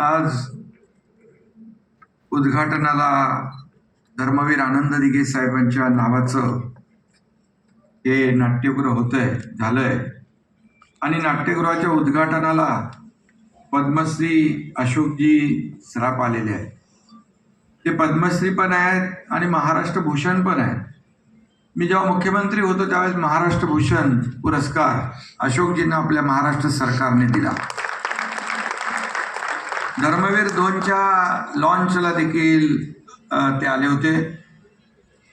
आज उद्घाटनाला धर्मवीर आनंद दिघे साहेबांच्या नावाचं हे नाट्यगृह झालंय आणि नाट्यगृहाच्या उद्घाटनाला पद्मश्री अशोकजी सराफ आलेले आहेत. ते पद्मश्री पण आहेत आणि महाराष्ट्र भूषण पण आहेत. मी जेव्हा मुख्यमंत्री होतो त्यावेळेस महाराष्ट्र भूषण पुरस्कार अशोकजींना आपल्या महाराष्ट्र सरकारने दिला. धर्मवीर 2च्या लॉन्चला देखील ते आले होते.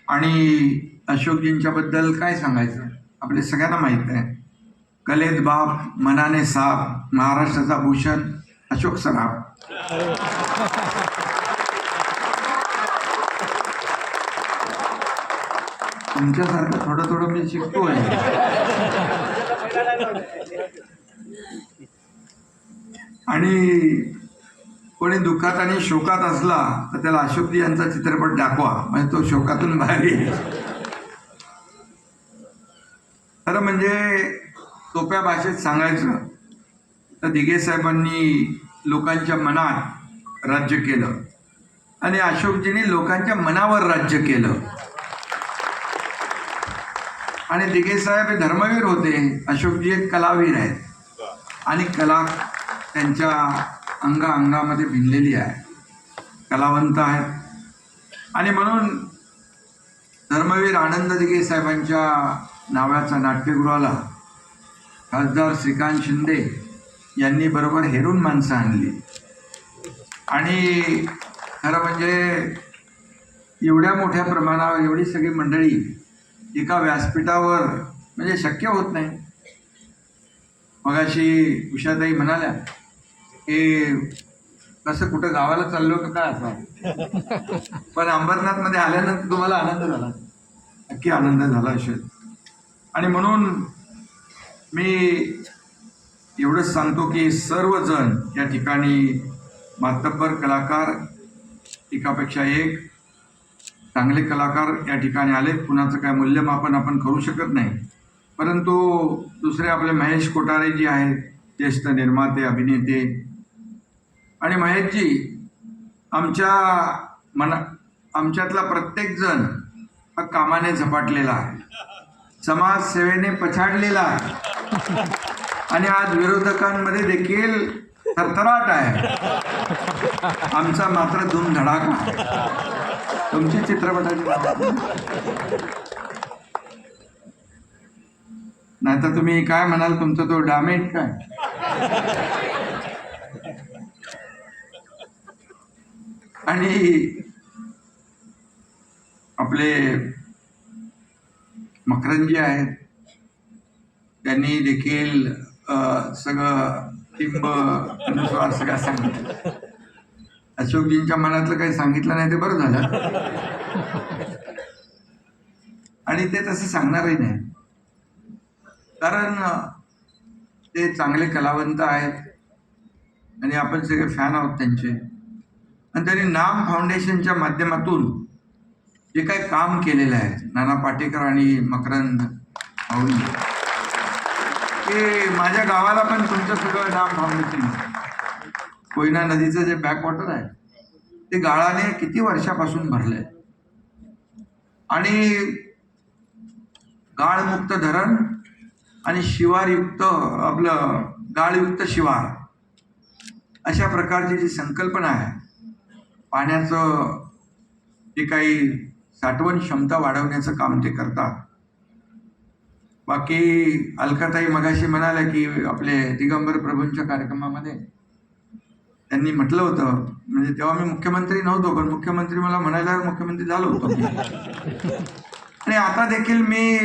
आणि अशोकजींच्याबद्दल काय सांगायचं, आपले सगळ्यांना माहीत आहे. कलेत बाप, मनाने साप, महाराष्ट्राचा भूषण अशोक सराफ. तुमच्यासारखं थोडं थोडं मी शिकतोय. आणि कोणी दुःखात आणि शोकात असला तर त्याला अशोकजी यांचा चित्रपट दाखवा, म्हणजे तो शोकातून बाहेर येईल. खरं म्हणजे सोप्या भाषेत सांगायचं तर दिघे साहेबांनी लोकांच्या मनात राज्य केलं आणि अशोकजींनी लोकांच्या मनावर राज्य केलं. आणि दिघे साहेब हे धर्मवीर होते, अशोकजी एक कलावीर आहेत आणि कला त्यांच्या अंगामध्ये भिनलेली आहे, कलावंत आहेत. आणि म्हणून धर्मवीर आनंद दिघे साहेबांच्या नावाच्या नाट्यगृहाला खासदार श्रीकांत शिंदे यांनी बरोबर हेरून माणसं आणली. आणि खरं म्हणजे एवढ्या मोठ्या प्रमाणावर एवढी सगळी मंडळी एका व्यासपीठावर म्हणजे शक्य होत नाही. मगाशी उषाताई म्हणाल्या की कसं कुठं गावाला चाललो का काय असं, पण अंबरनाथमध्ये आल्यानंतर तुम्हाला आनंद झाला, नक्की आनंद झाला असेल. आणि म्हणून मी एवढंच सांगतो की सर्वजण या ठिकाणी मातब्बर कलाकार, एकापेक्षा एक चांगले कलाकार या ठिकाणी आले. कुणाचं काय मूल्यमापन आपण करू शकत नाही, परंतु दुसरे आपले महेश कोठारे जी आहेत, ज्येष्ठ निर्माते, अभिनेते. आणि महेशजी आमच्यातला प्रत्येक जण हा कामाने झपाटलेला आहे, समाजसेवेने पछाडलेला आहे आणि आज विरोधकांमध्ये देखील थरथराट आहे. आमचा मात्र धूमधडाका आहे. तुमची चित्रपटाची नाही तर तुम्ही काय म्हणाल, तुमचा तो डॅमेज काय. आणि आपले मकरंजी आहेत, त्यांनी देखील सगळं टिंब अनुस्वार सगळं सांगितलं. अशोकजींच्या मनातलं काही सांगितलं नाही ते बरं झालं. आणि ते तसं सांगणारही नाही, कारण ते चांगले कलावंत आहेत आणि आपण सगळे फॅन आहोत त्यांचे. आणि त्यांनी नाम फाउंडेशनच्या माध्यमातून जे काही काम केलेलं आहे, नाना पाटेकर आणि मकरंद भाऊनी, ते माझ्या गावाला पण तुमचं सगळं नाम फाउंडेशन, कोयना नदीचं जे बॅकवॉटर आहे ते गाळाने किती वर्षापासून भरलंय. आणि गाळमुक्त धरण आणि शिवारयुक्त आपलं गाळयुक्त शिवार अशा प्रकारची जी संकल्पना आहे, पाण्याचं जे काही साठवण क्षमता वाढवण्याचं काम ते करतात. बाकी अलकाताई मगाशी म्हणाल्या की आपले दिगंबर प्रभूंच्या कार्यक्रमामध्ये त्यांनी म्हटलं होतं, म्हणजे तेव्हा मी मुख्यमंत्री नव्हतो, पण मुख्यमंत्री मला म्हणायला मुख्यमंत्री झालो होतो. आणि आता देखील मी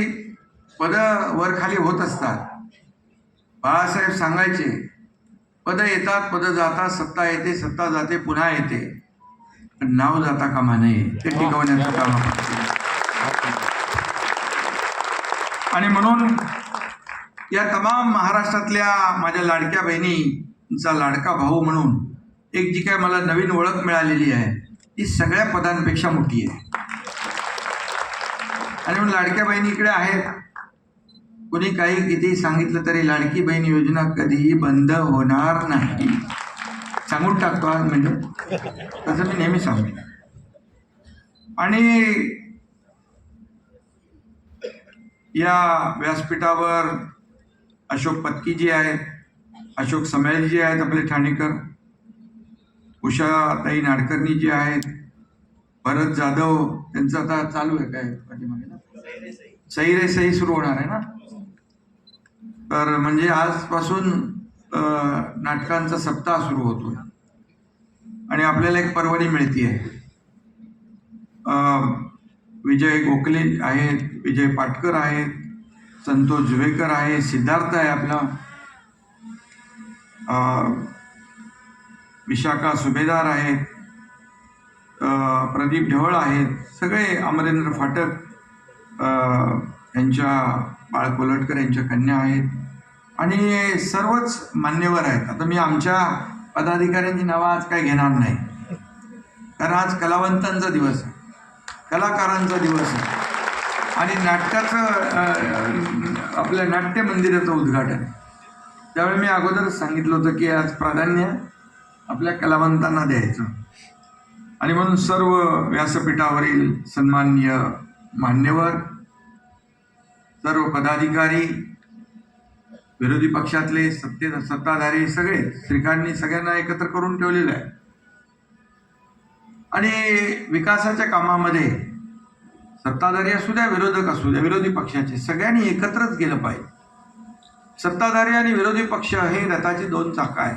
पदं वर खाली होत असतात. बाळासाहेब सांगायचे, पदं येतात, पदं जातात, सत्ता येते, सत्ता जाते, पुन्हा येते, पण नाव जाता कामा नये, ते टिकवण्याचं काम आपण. आणि म्हणून या तमाम महाराष्ट्रातल्या माझ्या लाडक्या बहिणींचा लाडका भाऊ म्हणून एक जी काय मला नवीन ओळख मिळालेली आहे, ती सगळ्या पदांपेक्षा मोठी आहे. आणि म्हणून लाडक्या बहिणीकडे आहेत. कोणी काही किती सांगितलं तरी लाडकी बहीण योजना कधीही बंद होणार नाही. सांगून टाकतो आज म्हणजे तसं मी नेहमी सांगतो. आणि या व्यासपीठावर अशोक पत्की जी आहेत, अशोक समेळ जी आहेत आपले ठाणेकर, उषाताई नाडकर्णी जी आहेत, भरत जाधव त्यांचं आता चालू आहे काय पाठीमागे ना, सई रे सई सुरू होणार आहे ना. तर म्हणजे आजपासून नाटकांचा सप्ताह सुरू होतो आणि आपल्याला एक पर्वणी मिळतीये. विजय गोखले आहेत, विजय पाटकर आहेत, संतोष जुवेकर आहे, सिद्धार्थ आहे आपला, विशाखा सुभेदार आहेत, प्रदीप ढवळ आहेत, सगळे अमरेंद्र फाटक यांच्या बाळ कोलटकर यांच्या कन्या आहेत आणि सर्वच मान्यवर आहेत. आता मी आमच्या पदाधिकाऱ्यांची नावं आज काय घेणार नाही, कारण आज कलावंतांचा दिवस आहे, कलाकारांचा दिवस आहे आणि नाटकाचं आपल्या नाट्य मंदिराचं उद्घाटन. त्यावेळी मी अगोदरच सांगितलं होतं की आज प्राधान्य आपल्या कलावंतांना द्यायचं आणि म्हणून सर्व व्यासपीठावरील सन्माननीय मान्यवर, सर्व पदाधिकारी, विरोधी पक्षातले सत्ताधारी सगळे, श्रीकांतनी सगळ्यांना एकत्र करून ठेवलेलं आहे आणि विकासाच्या कामामध्ये सत्ताधारी असू द्या, विरोधक असू द्या, विरोधी पक्षाचे सगळ्यांनी एकत्रच गेलं पाहिजे. सत्ताधारी आणि विरोधी पक्ष हे रथाची दोन चाकं आहे,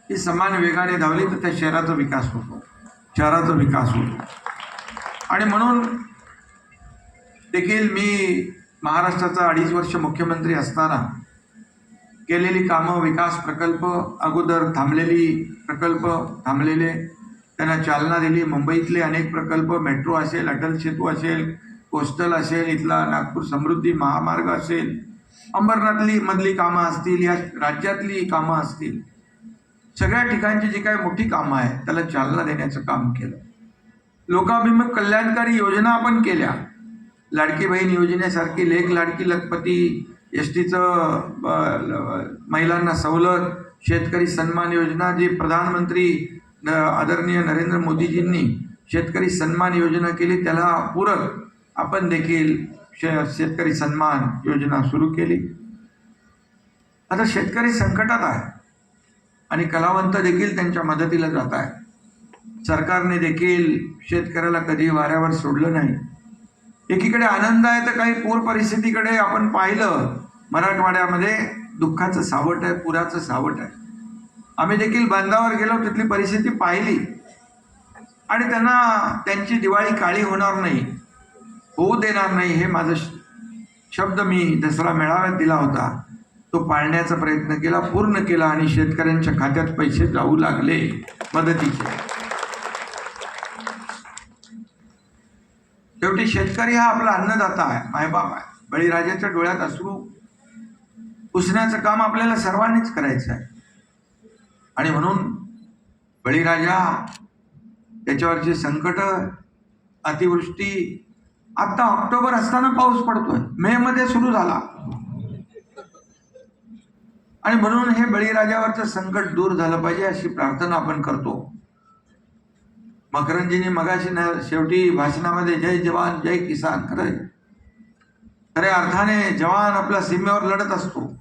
ही समान वेगाने धावली तर त्या शहराचा विकास होतो, शहराचा विकास होतो. आणि म्हणून देखील मी महाराष्ट्राचा 2.5 वर्ष मुख्यमंत्री असताना केलेली कामं, विकास प्रकल्प, अगोदर थांबलेले त्यांना चालना दिली. मुंबईतले अनेक प्रकल्प, मेट्रो असेल, अटल सेतू असेल, कोस्टल असेल, इथला नागपूर समृद्धी महामार्ग असेल, अंबरनाथली मधली कामं असतील, या राज्यातली कामं असतील, सगळ्या ठिकाणची जी काही मोठी कामं आहेत त्याला चालना देण्याचं काम केलं. लोकाभिमुख कल्याणकारी योजना आपण केल्या. लाडकी बहीण योजनेसारखी, लेख लाडकी लखपती, एसटीचं महिलांना सवलत, शेतकरी सन्मान योजना, जी प्रधानमंत्री आदरणीय नरेंद्र मोदीजींनी शेतकरी सन्मान योजना केली, त्याला पूरक आपण देखील शेतकरी सन्मान योजना सुरू केली. आता शेतकरी संकटात आहे आणि कलावंत देखील त्यांच्या मदतीला जात आहे. सरकारने देखील शेतकऱ्याला कधी वाऱ्यावर सोडलं नाही. एकीकडे आनंद आहे तर काही पूर परिस्थितीकडे आपण पाहिलं, मराठवाड्यामध्ये दुःखाचं सावट आहे, पुराचं सावट आहे. आम्ही देखील बांधावर गेलो, तिथली परिस्थिती पाहिली आणि त्यांना त्यांची दिवाळी काळी होणार नाही, होऊ देणार नाही, हे माझं शब्द मी दसरा मेळाव्यात दिला होता, तो पाळण्याचा प्रयत्न केला, पूर्ण केला आणि शेतकऱ्यांच्या खात्यात पैसे जाऊ लागले मदतीचे. शेवटी शेतकरी हा आपला अन्नदाता आहे, मायबाप आहे. बळीराजाच्या डोळ्यात अश्रू पुसण्याचं काम आपल्याला सर्वांनीच करायचं आहे आणि म्हणून बळीराजा, त्याच्यावरचे संकट, अतिवृष्टी, आता ऑक्टोबर असताना पाऊस पडतोय, मे मध्ये सुरू झाला आणि म्हणून हे बळीराजावरचं संकट दूर झालं पाहिजे अशी प्रार्थना आपण करतो. मकरंजींनी मगाशी शेवटी भाषणामध्ये जय जवान जय किसान, खऱ्या अर्थाने जवान आपल्या सीमेवर लढत असतो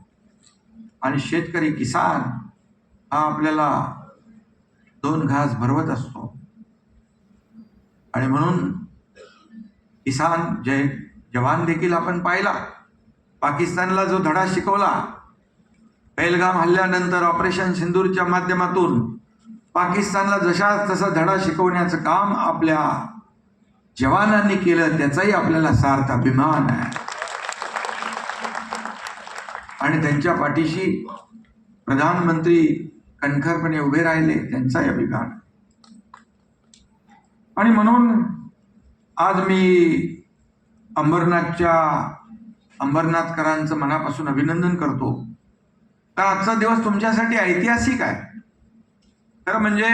आणि शेतकरी किसान हा आपल्याला 2 घास भरवत असतो आणि म्हणून किसान जय जवान देखील आपण पाहिला. पाकिस्तानला जो धडा शिकवला पहलगाम हल्ल्यानंतर ऑपरेशन सिंदूरच्या माध्यमातून, पाकिस्तानला जशाच तसा धडा शिकवण्याचं काम आपल्या जवानांनी केलं, त्याचाही आपल्याला सार्थ अभिमान आहे आणि त्यांच्या पाठीशी प्रधानमंत्री कणखरपणे उभे राहिले, त्यांचाही अभिमान. आणि म्हणून आज मी अंबरनाथकरांचं मनापासून अभिनंदन करतो. तर आजचा दिवस तुमच्यासाठी ऐतिहासिक आहे. खरं म्हणजे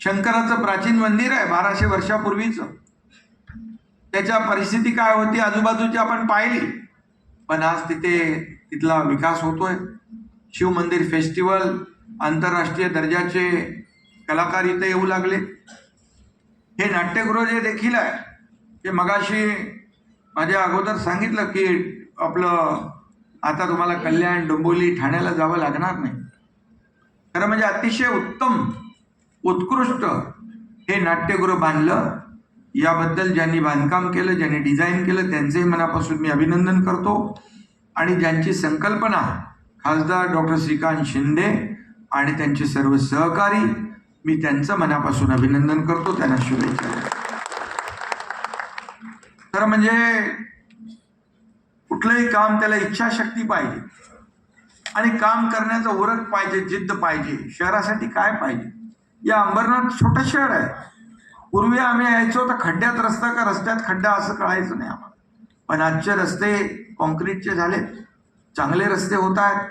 शंकराचं प्राचीन मंदिर आहे 1200 वर्षापूर्वीचं. त्याच्या परिस्थिती काय होती आजूबाजूची आपण पाहिली, पण आज तिथला विकास होतोय. शिव मंदिर फेस्टिवल आंतरराष्ट्रीय दर्जाचे कलाकार इथे येऊ लागले. हे नाट्यगृह जे देखील आहे ते मगाशी माझ्या अगोदर सांगितलं की आपलं आता तुम्हाला कल्याण, डोंबिवली, ठाण्याला जावं लागणार नाही. खरं म्हणजे अतिशय उत्तम, उत्कृष्ट हे नाट्यगृह बांधलं. याबद्दल ज्यांनी बांधकाम केलं, ज्यांनी डिझाईन केलं, त्यांचेही मनापासून मी अभिनंदन करतो. आणि ज्यांची संकल्पना खासदार डॉक्टर श्रीकांत शिंदे आणि त्यांचे सर्व सहकारी, मी त्यांचं मनापासून अभिनंदन करतो, त्यांना शुभेच्छा. खरं म्हणजे कुठलंही काम त्याला इच्छाशक्ती पाहिजे आणि काम करण्याचा उरक पाहिजे, जिद्द पाहिजे. शहरासाठी काय पाहिजे? या अंबरनाथ छोटं शहर आहे. पूर्वी आम्ही यायचो तर खड्ड्यात रस्ता का रस्त्यात खड्डा असं कळायचं नाही आम्हाला. पण आजचे रस्ते कॉन्क्रीटचे झाले, चांगले रस्ते होत आहेत.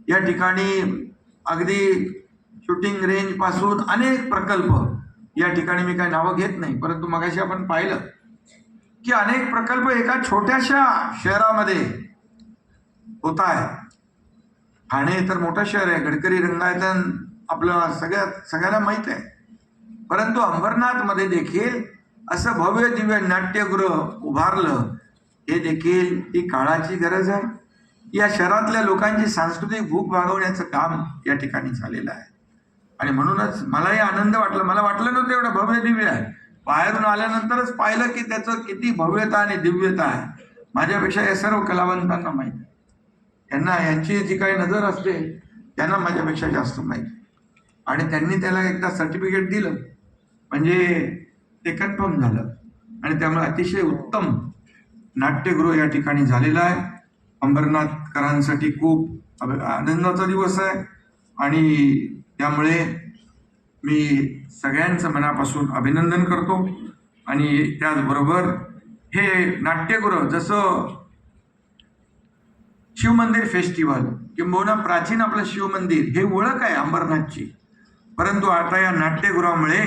या ठिकाणी अगदी शूटिंग रेंज पासून अनेक प्रकल्प, या ठिकाणी मी काही नावं घेत नाही, परंतु मगाशी आपण पाहिलं की अनेक प्रकल्प एका छोट्याशा शहरामध्ये होत आहे. ठाणे तर मोठं शहर आहे, गडकरी रंगायतन आपलं सगळ्यांना माहीत आहे. परंतु अंबरनाथमध्ये देखील असं भव्य दिव्य नाट्यगृह उभारलं, हे देखील ही काळाची गरज आहे. या शहरातल्या लोकांची सांस्कृतिक भूक भागवण्याचं काम या ठिकाणी झालेलं आहे. आणि म्हणूनच मलाही आनंद वाटला. मला वाटलं नव्हतं एवढं भव्य दिव्य आहे. बाहेरून आल्यानंतरच पाहिलं की त्याचं किती भव्यता आणि दिव्यता आहे. माझ्यापेक्षा या सर्व कलावंतांना माहिती आहे. यांना यांची जी काही नजर असते त्यांना माझ्यापेक्षा जास्त माहिती. आणि त्यांनी त्याला एकदा सर्टिफिकेट दिलं म्हणजे ते कन्फर्म झालं. आणि त्यामुळे अतिशय उत्तम नाट्यगृह या ठिकाणी झालेलं आहे. अंबरनाथकरांसाठी खूप आनंदाचा दिवस आहे. आणि त्यामुळे मी सगळ्यांचं मनापासून अभिनंदन करतो. आणि त्याचबरोबर हे नाट्यगृह जसं शिवमंदिर फेस्टिवल किंबहुना प्राचीन आपलं शिवमंदिर हे ओळख आहे अंबरनाथची, परंतु आता या नाट्यगृहामुळे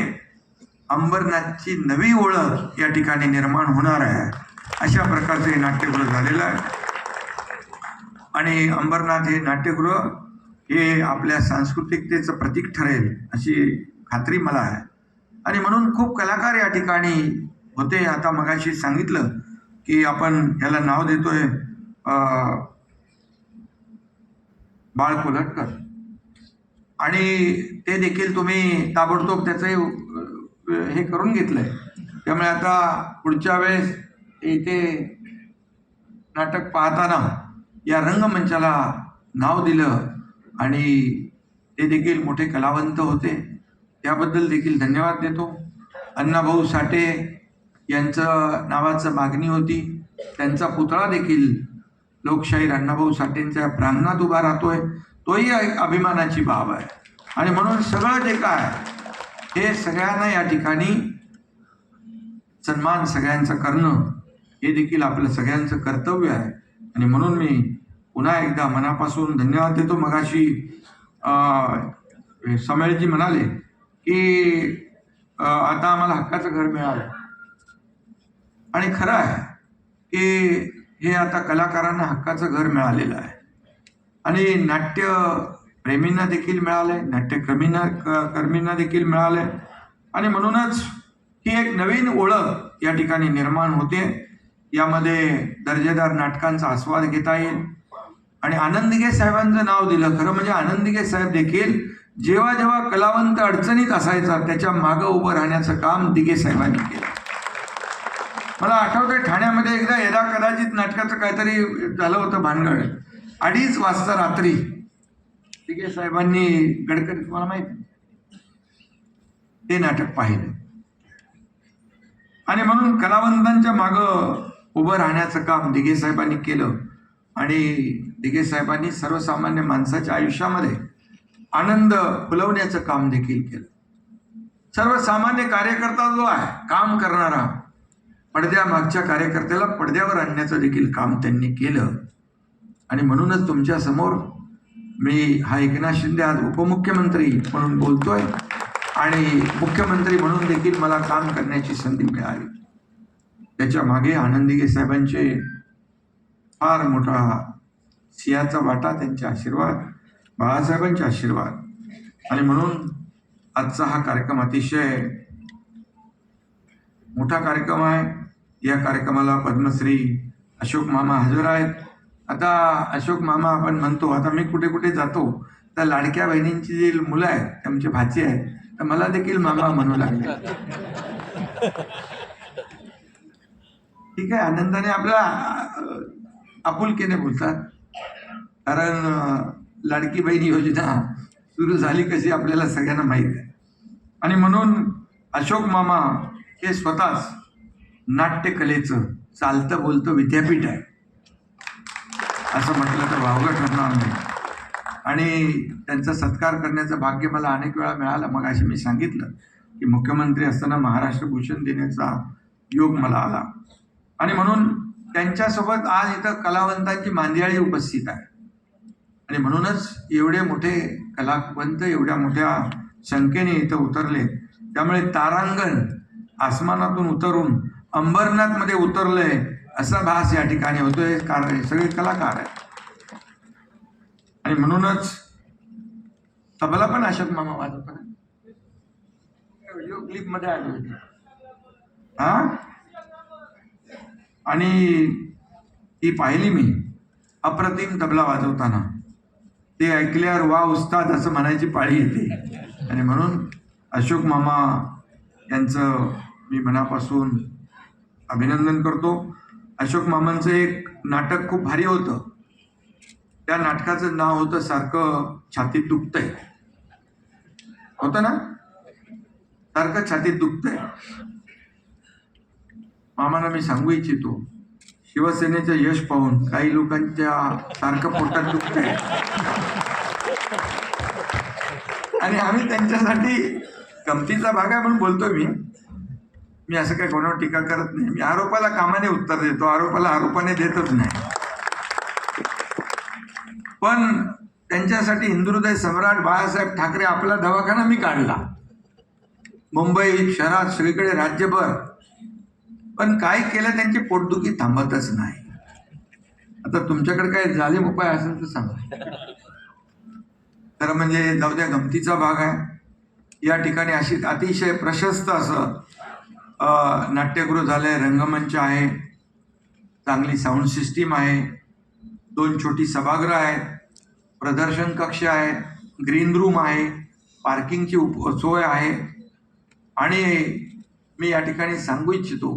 अंबरनाथची नवी ओळख या ठिकाणी निर्माण होणार आहे. अशा प्रकारचं हे नाट्यगृह झालेलं आहे. आणि अंबरनाथ हे नाट्यगृह हे आपल्या सांस्कृतिकतेचं प्रतीक ठरेल अशी खात्री मला आहे. आणि म्हणून खूप कलाकार या ठिकाणी होते. आता मगाशी सांगितलं की आपण ह्याला नाव देतोय बाळ कोल्हटकर, आणि ते देखील तुम्ही ताबडतोब त्याचं हे करून घेतलंय. त्यामुळे आता पुढच्या वेळेस इथे नाटक पाहताना या रंगमंचाला नाव दिलं आणि ते देखील मोठे कलावंत होते, त्याबद्दल देखील धन्यवाद देतो. अण्णाभाऊ साठे यांचं नावाचं मागणी होती, त्यांचा पुतळा देखील लोकशाहीर अण्णाभाऊ साठेंच्या प्रांगणात उभा राहतोय, तोही एक अभिमानाची बाब आहे. आणि म्हणून सगळं जे काय हे सगळ्यांना या ठिकाणी सन्मान सगळ्यांचं करणं हे देखील आपलं सगळ्यांचं कर्तव्य आहे. आणि म्हणून मी पुन्हा एकदा मनापासून धन्यवाद देतो. मगाशी समेळजी म्हणाले की आता आम्हाला हक्काचं घर मिळालं, आणि खरं आहे की हे आता कलाकारांना हक्काचं घर मिळालेलं आहे. आणि नाट्य प्रेमींना देखील मिळालंय, कर्मींना देखील मिळालंय. आणि म्हणूनच ही एक नवीन ओळख या ठिकाणी निर्माण होते. यामध्ये दर्जेदार नाटकांचा आस्वाद घेता येईल. आणि आनंद दिघे साहेबांचं नाव दिलं. खरं म्हणजे आनंद दिघे साहेब देखील जेव्हा जेव्हा कलावंत अडचणीत असायचा त्याच्या मागं उभं राहण्याचं काम दिघे साहेबांनी केलं. मला आठवतंय ठाण्यामध्ये एकदा यदा कदाचित नाटकाचं काहीतरी झालं होतं भानगड. 2:30 वाजता रात्री दिघे साहेबांनी गडकरी, तुम्हाला माहिती, ते नाटक पाहिलं. आणि म्हणून कलावंतांच्या मागं उभं राहण्याचं काम दिघे साहेबांनी केलं. आणि दिघे साहेबांनी सर्वसामान्य माणसाच्या आयुष्यामध्ये आनंद फुलवण्याचं काम देखील केलं. सर्वसामान्य कार्यकर्ता जो आहे, काम करणारा, पडद्यामागच्या कार्यकर्त्याला पडद्यावर आणण्याचं देखील काम त्यांनी केलं. आणि म्हणूनच तुमच्या समोर मी हा एकनाथ शिंदे आज उपमुख्यमंत्री म्हणून बोलतोय, आणि मुख्यमंत्री म्हणून देखील मला काम करण्याची संधी मिळाली. त्याच्या मागे आनंद दिघे साहेबांचे फार मोठा सिंहाचा वाटा, त्यांचे आशीर्वाद, बाळासाहेबांचे आशीर्वाद आणि म्हणून आजचा हा कार्यक्रम अतिशय मोठा कार्यक्रम आहे. या कार्यक्रमाला पद्मश्री अशोक मामा हजर आहेत. आता अशोक मामा आपण म्हणतो, आता मी कुठे कुठे जातो तर लाडक्या बहिणींची जी मुलं आहेत आमचे भाची आहेत तर मला देखील मामा म्हणू लागले. ठीक आहे, आनंदाने आपल्या आपुलकीने बोलतात, कारण लाडकी बहीण योजना सुरू झाली कशी आपल्याला सगळ्यांना माहीत आहे. आणि म्हणून अशोक मामा हे स्वतःच नाट्यकलेचं चालतं बोलतं विद्यापीठ आहे असं म्हटलं तर वावगं ठरणार नाही. आणि त्यांचा सत्कार करण्याचं भाग्य मला अनेक वेळा मिळालं. मग असे मी सांगितलं की मुख्यमंत्री असताना महाराष्ट्र भूषण देण्याचा योग मला आला. आणि म्हणून त्यांच्यासोबत आज इथं कलावंतांची मांदियाळी उपस्थित आहे. आणि म्हणूनच एवढे मोठे कलावंत एवढ्या मोठ्या संख्येने इथं उतरले. त्यामुळे तारांगण आसमानातून उतरून अंबरनाथमध्ये उतरले असा भास या ठिकाणी होतोय. कारण सगळे कलाकार आहेत. आणि म्हणूनच तबला पण अशोक मामा वाजवतात. व्हिडिओ क्लिप मध्ये आले होते. हा, आणि ती पाहिली मी अप्रतिम तबला वाजवताना. ते ऐकल्यावर वा उस्ताद असं म्हणायची पाळी येते. आणि म्हणून अशोक मामा यांचं मी मनापासून अभिनंदन करतो. अशोक मामांचं एक नाटक खूप भारी होतं. त्या नाटकाचं नाव होतं सारखं छातीत दुखतंय. होतं ना, सारखं छातीत दुखतंय. मामांना मी सांगू इच्छितो, शिवसेनेचं यश पाहून काही लोकांच्या सारखं पोटात दुखतंय आणि आम्ही त्यांच्यासाठी गमतीचा भाग आहे म्हणून बोलतोय. मी असं काही कोणावर टीका करत नाही. मी आरोपाला कामाने उत्तर देतो, आरोपाला आरोपाने देतच नाही. पण त्यांच्यासाठी हिंदुहृदय सम्राट बाळासाहेब ठाकरे आपला दवाखाना मी काढला, मुंबई शहरात सगळीकडे राज्यभर. पण काय केलं, त्यांची पोटदुखी थांबतच नाही. आता तुमच्याकडे काय जालिम उपाय असेल तर सांगा. तर म्हणजे जाऊ द्या, गमतीचा भाग आहे. या ठिकाणी अशी अतिशय प्रशस्त असं नाट्यगृह झालंय, रंगमंच आहे, चांगली साऊंड सिस्टीम आहे, 2 छोटी सभागृह आहेत, प्रदर्शन कक्ष आहे, ग्रीन रूम आहे, पार्किंगची सोय आहे. आणि मी या ठिकाणी सांगू इच्छितो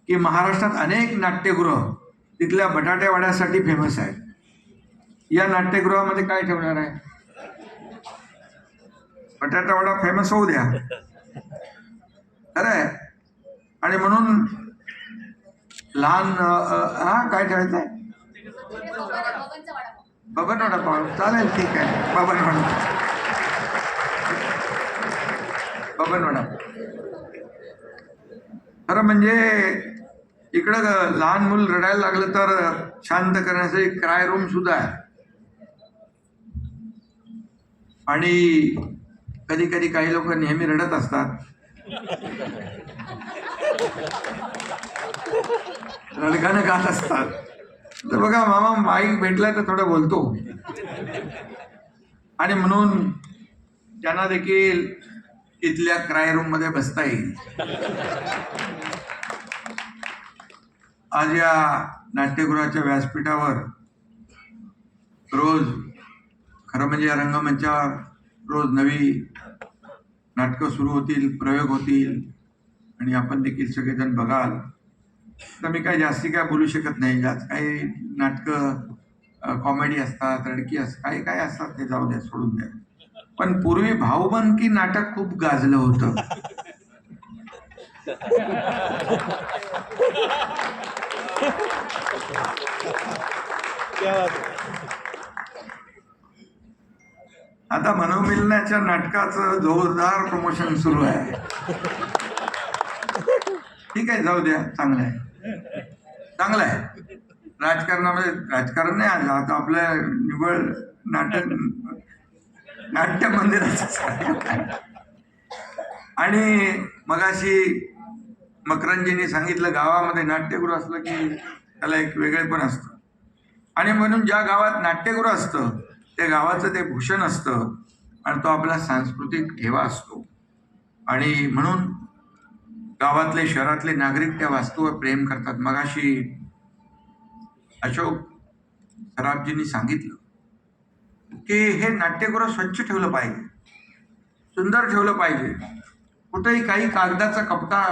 की महाराष्ट्रात अनेक नाट्यगृह तिथल्या बटाट्यावड्यासाठी फेमस आहेत. या नाट्यगृहामध्ये काय ठेवणार आहे? बटाटावडा फेमस होऊ द्या, खरं आहे. आणि म्हणून लहान काय ठेवायचं आहे? बबन वडापाव चालेल, ठीक आहे, बबन वडापाव. खरं म्हणजे इकडं लहान मूल रडायला लागलं तर शांत करण्यासाठी क्राय रूम सुद्धा आहे. आणि कधी कधी काही लोक नेहमी रडत असतात, रडगाणं गात असतात. तर बघा मामा, माईक भेटलाय तर थोडं बोलतो. आणि म्हणून त्यांना देखील इथल्या क्राय रूम मध्ये बसता येईल. आज या नाट्यगृहाच्या व्यासपीठावर रोज, खरं म्हणजे या रंगमंचावर रोज नवी नाटकं सुरू होतील, प्रयोग होतील आणि आपण देखील सगळेजण बघाल. तर मी काय जास्ती काय बोलू शकत नाही. जास्त काही नाटकं कॉमेडी असतात, रडकी असतात, काही काय असतात, ते जाऊ द्या, सोडून द्या. पण पूर्वी भाऊबंदकी नाटक खूप गाजलं होतं. आता मनोमिलनाच्या नाटकाचं जोरदार प्रमोशन सुरू आहे. ठीक आहे, जाऊ द्या, चांगलं आहे, चांगलं आहे. राजकारणामध्ये राजकारण नाही आलं आता, आपल्या निवड नाट्य मंदिराचं. आणि मगाशी मकरंजींनी सांगितलं, गावामध्ये नाट्यगृह असलं की त्याला एक वेगळेपण असतं. आणि म्हणून ज्या गावात नाट्यगृह असतं त्या गावाचं ते भूषण असतं. आणि तो आपला सांस्कृतिक ठेवा असतो. आणि म्हणून गावातले शहरातले नागरिक त्या वास्तूवर प्रेम करतात. मगाशी अशोक सराफजींनी सांगितलं की हे नाट्यगृह स्वच्छ ठेवलं पाहिजे, सुंदर ठेवलं पाहिजे, कुठेही काही कागदाचा कपटा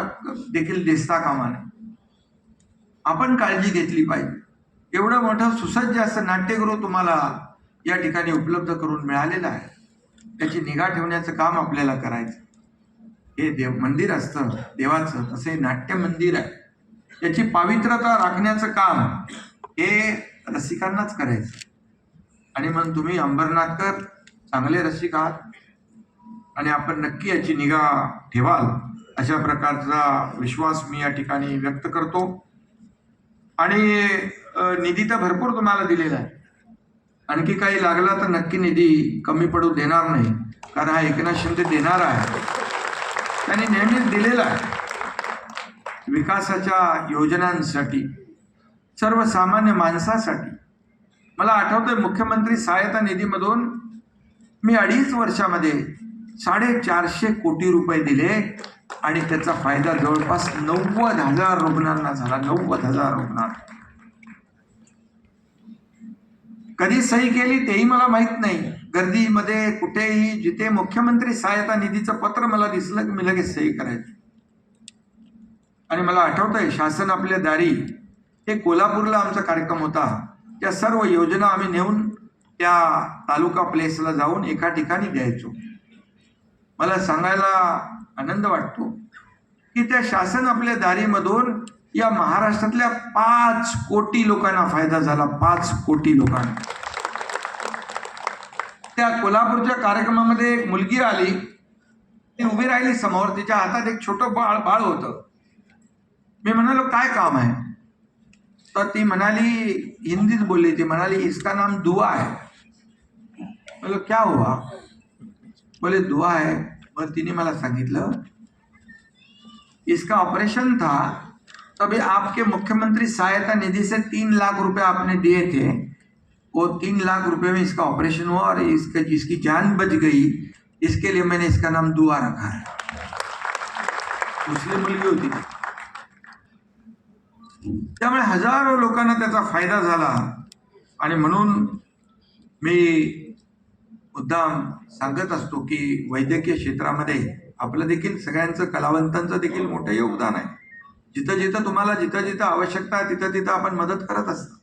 देखील दिसता कामा नये. आपण काळजी घेतली पाहिजे. एवढं मोठं सुसज्ज असं नाट्यगृह तुम्हाला या ठिकाणी उपलब्ध करून मिळालेलं आहे. त्याची निगा ठेवण्याचं काम आपल्याला करायचं. हे देव मंदिर असतं देवाचं, तसे नाट्य मंदिर आहे. याची पावित्रता राखण्याचं काम हे रसिकांनाच करायचं. आणि मग तुम्ही अंबरनाथकर चांगले रसिक आहात आणि आपण नक्की याची निगा ठेवाल अशा प्रकारचा विश्वास मी या ठिकाणी व्यक्त करतो. आणि निधी तर भरपूर तुम्हाला दिलेला आहे. आणखी काही लागला तर नक्की निधी कमी पडू देणार नाही, कारण हा एकनाथ शिंदे देणार आहे. त्यांनी नेहमीच दिलेला आहे विकासाच्या योजनांसाठी, सर्वसामान्य माणसासाठी. मला आठवतंय मुख्यमंत्री सहायता निधीमधून मी 2.5 वर्षामध्ये 450 कोटी रुपये दिले आणि त्याचा फायदा जवळपास 90,000 रुग्णांना झाला. 90,000 रुग्णांना. कधी सही केली तेही मला माहित नाही. गर्दीमध्ये कुठेही जिथे मुख्यमंत्री सहायता निधीचं पत्र मला दिसलं की मी लगेच सही करायची. आणि मला आठवतंय शासन आपल्या दारी, हे कोल्हापूरला आमचा कार्यक्रम होता, त्या सर्व योजना आम्ही नेऊन त्या तालुका प्लेसला जाऊन एका ठिकाणी द्यायचो. मला सांगायला आनंद वाटतो की त्या शासन आपल्या दारीमधून या महाराष्ट्रातल्या 5 कोटी लोकांना फायदा झाला. 5 कोटी लोकांना. त्या कोल्हापूरच्या कार्यक्रमामध्ये एक मुलगी आली, ती उभी राहिली समोर, तिच्या हातात एक छोटं बाळ होतं. मी म्हणालो काय काम आहे? तर ती म्हणाली, हिंदीत बोलली, ती म्हणाली इसका नाम दुआ है. बोलो क्या हुआ? बोले दुआ है. मग तिने मला सांगितलं इसका ऑपरेशन था, तभी आपके मुख्यमंत्री सहायता निधि से 3 लाख रुपए आपने दिए थे. वो 3 लाख रुपए में इसका ऑपरेशन हुआ और इसकी जान बच गई. इसके लिए मैंने इसका नाम दुआ रखा है. मुस्लिम मुलगी होती. त्यामुळे हजारो लोकांना त्याचा फायदा झाला. आणि म्हणून मी मुद्दाम सांगत असतो की वैद्यकीय क्षेत्रामध्ये आपलं देखील, सगळ्यांचं, कलावंतांचं देखील मोठं योगदान आहे. जिथं जिथं तुम्हाला जिथं जिथं आवश्यकता आहे तिथं तिथं आपण मदत करत असतो.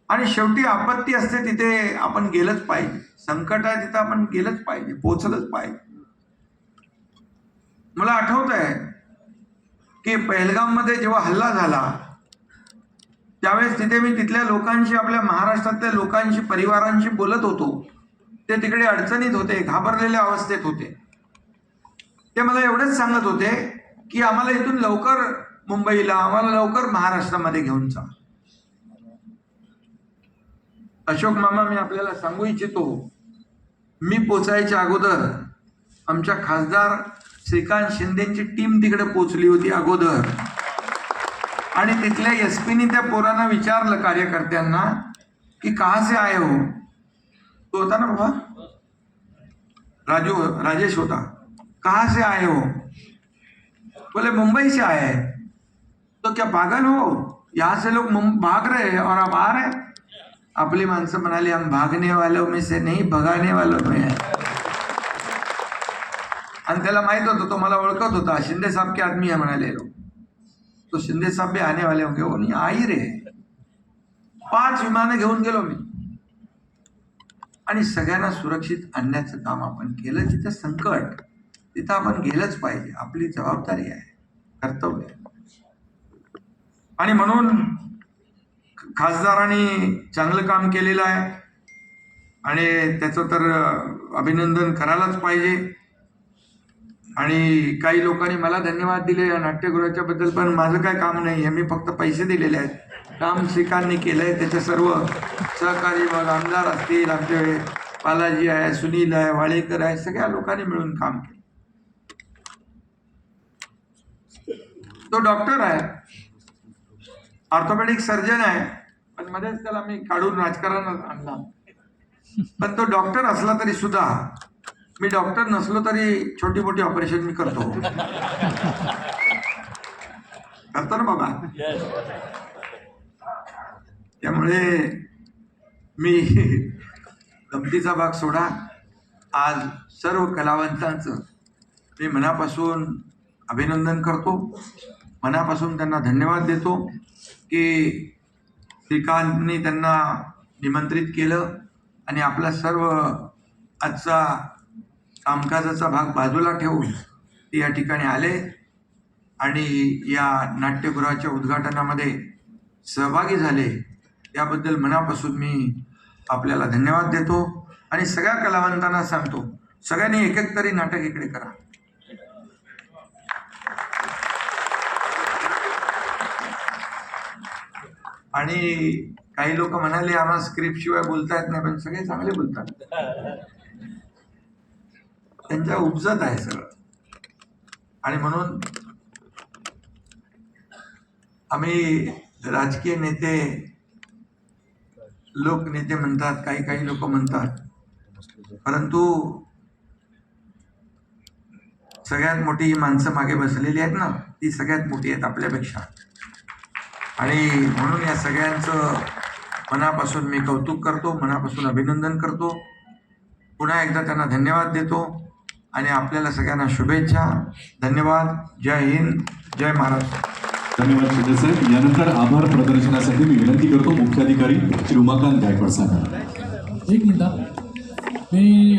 आणि शेवटी आपत्ती असते तिथे आपण गेलंच पाहिजे. संकट आहे तिथं आपण गेलंच पाहिजे, पोचलंच पाहिजे. मला आठवत आहे की पहलगाममध्ये जेव्हा हल्ला झाला त्यावेळेस तिथे मी तिथल्या लोकांशी, आपल्या महाराष्ट्रातल्या लोकांशी, परिवारांशी बोलत होतो. ते तिकडे अडचणीत होते, घाबरलेल्या अवस्थेत होते. ते मला एवढंच सांगत होते की आम्हाला इथून लवकर मुंबईला, आम्हाला लवकर महाराष्ट्रामध्ये घेऊन जा. अशोक मामा, मी आपल्याला सांगू इच्छितो, मी पोचायच्या अगोदर आमच्या खासदार श्रीकांत शिंदेची टीम तिकडे पोचली होती अगोदर. आणि तिथल्या एसपीनी त्या पोरांना विचारलं, कार्यकर्त्यांना, की कहाँ से आए हो? तो होता ना बाबा, राजेश होता. कहाँ से आए हो? बोले मुंबई से आए हैं. तो क्या पागल हो? यहाँ से लोग भाग रहे हैं और आप आ रहे हैं. आपली माणसं म्हणाली, हम भागने वालों में से नहीं, भगाने वालों में है. आणि त्याला माहित होतं, तो मला ओळखत होता. शिंदे साहब के आदमी है म्हणाले लोग. तो शिंदे साहब भी आने वाले होंगे. वो नहीं आ ही रहे. 5 विमानं घेऊन गेलो मी. आणि सगळ्यांना सुरक्षित आणण्याचं काम आपण केलं. जिथं संकट तिथं आपण गेलंच पाहिजे. आपली जबाबदारी आहे, कर्तव्य आहे. आणि म्हणून खासदारांनी चांगलं काम केलेलं आहे आणि त्याचं तर अभिनंदन करायलाच पाहिजे. आणि काही लोकांनी मला धन्यवाद दिले या नाट्यगृहाच्या बद्दल, पण माझं काय काम नाही आहे. मी फक्त पैसे दिलेले आहेत. काम श्रीकांतनी केलं आहे. त्याचे सर्व सहकारी, मग आमदार असतील, आमचे बालाजी आहे, सुनील आहे, वाळेकर आहे, सगळ्या लोकांनी मिळून काम केलं. तो डॉक्टर आहे, ऑर्थोपेडिक सर्जन आहे, पण मध्येच त्याला मी काढून राजकारणात आणला. पण तो डॉक्टर असला तरी सुद्धा मी डॉक्टर नसलो तरी छोटी मोठी ऑपरेशन मी करतो करतो ना बाबा. त्यामुळे मी गमतीचा भाग सोडा, आज सर्व कलावंतांचं मी मनापासून अभिनंदन करतो, मनापासून त्यांना धन्यवाद देतो की श्रीकांतनी त्यांना निमंत्रित केलं आणि आपला सर्व आजचा कामकाजाचा भाग बाजूला ठेवून ते या ठिकाणी आले आणि या नाट्यगृहाच्या उद्घाटनामध्ये सहभागी झाले. याबद्दल मनापासून मी आपल्याला धन्यवाद देतो आणि सगळ्या कलावंतांना सांगतो, सगळ्यांनी एक एक तरी नाटक इकडे करा. आणि काही लोक म्हणाले आम्हाला स्क्रिप्ट शिवाय बोलता येत नाही, पण सगळे चांगले बोलतात, त्यांच्या उपजत आहे सगळं. आणि म्हणून आम्ही राजकीय नेते, लोकनेते म्हणतात, काही लोक म्हणतात, परंतु सगळ्यात मोठी ही माणसं मागे बसलेली आहेत ना, ती सगळ्यात मोठी आहेत आपल्यापेक्षा. आणि म्हणून या सगळ्यांचं मनापासून मी कौतुक करतो, मनापासून अभिनंदन करतो, पुन्हा एकदा त्यांना धन्यवाद देतो आणि आपल्याला सगळ्यांना शुभेच्छा. धन्यवाद. जय हिंद, जय महाराष्ट्र. धन्यवाद शिंदे साहेब. यानंतर आभार प्रदर्शनासाठी मी विनंती करतो मुख्याधिकारी श्री उमाकांत गायकवाड साहेब. एक मिनिट मी